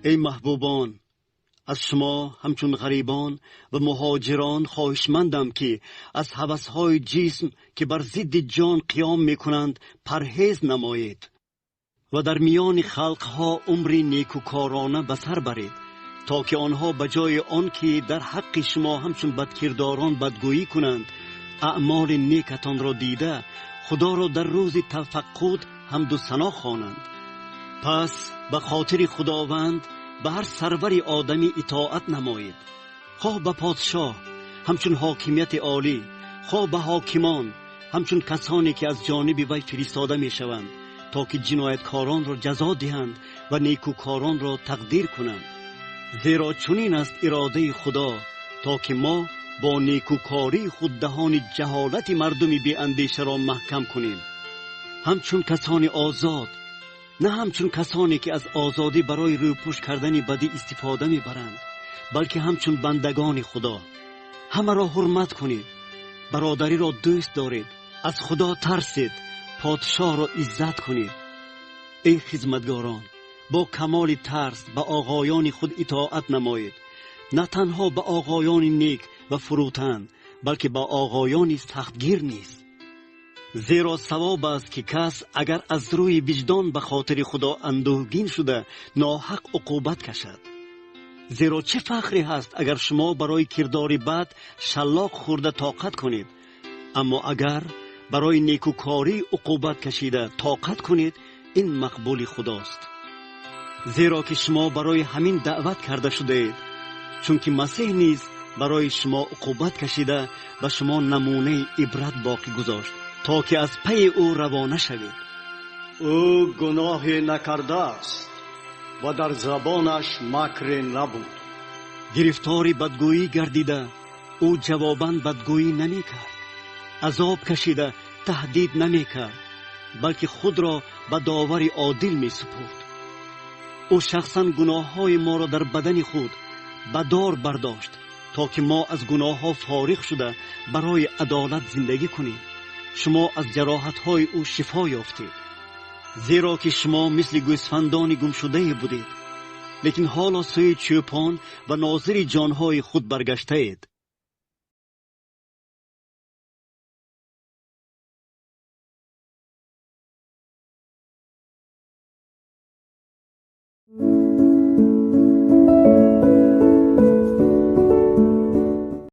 ای محبوبان، از شما همچون غریبان و مهاجران خواهشمندم که از هوس‌های جسم که بر ضد جان قیام می‌کنند پرهیز نمایید و در میان خلقها عمری نیکوکارانه به سر برید، تا که آنها بجای آن که در حق شما همچون بدکرداران بدگویی کنند، اعمال نیکتان را دیده خدا را در روز تفقد حمد و ثنا خوانند. پس به خاطر خداوند به هر سرور آدمی اطاعت نمایید، خواه به پادشاه همچون حاکمیت عالی، خواه به حاکمان همچون کسانی که از جانب وی فرستاده می شوند، تا که جنایتکاران را جزا دهند و نیکوکاران را تقدیر کنند. زیرا چنین است اراده خدا، تا که ما با نیکوکاری خود دهان جهالت مردم بی اندیشه را محکم کنیم، همچون کسانی آزاد، نه همچون کسانی که از آزادی برای روپوش کردن بدی استفاده می برند، بلکه همچون بندگان خدا. همه را حرمت کنید، برادری را دوست دارید، از خدا ترسید، پادشاه را عزت کنید. ای خدمتگاران، با کمال ترس به آقایان خود اطاعت نمایید، نه تنها به آقایان نیک و فروتن، بلکه به آقایان سختگیر نیست. زیرا ثواب است که کس اگر از روی وجدان به خاطر خدا اندوهگین شده ناحق عقوبت کشد. زیرا چه فخری هست اگر شما برای کردار بد شلاق خورده طاقت کنید، اما اگر برای نیکوکاری عقوبت کشیده طاقت کنید، این مقبول خداست. زیرا که شما برای همین دعوت کرده شده اید، چون که مسیح نیز برای شما عقوبت کشیده و شما نمونه عبرت باقی گذاشت، تا که از پی او روانه شوید. او گناه نکرده است و در زبانش مکر نبود. گرفتار بدگویی گردیده، او جواباً بدگویی نمی کرد. عذاب کشیده، تهدید نمی کرد، بلکه خود را به داور عادل می سپرد. او شخصاً گناه های ما را در بدن خود به دار برداشت، تا که ما از گناه ها فارغ شده برای عدالت زندگی کنیم. شما از جراحت های او شفا یافتید. زیرا که شما مثل گوسفندان گم شده بودید، لیکن حالا سوی چوپان و ناظر جانهای خود برگشته اید.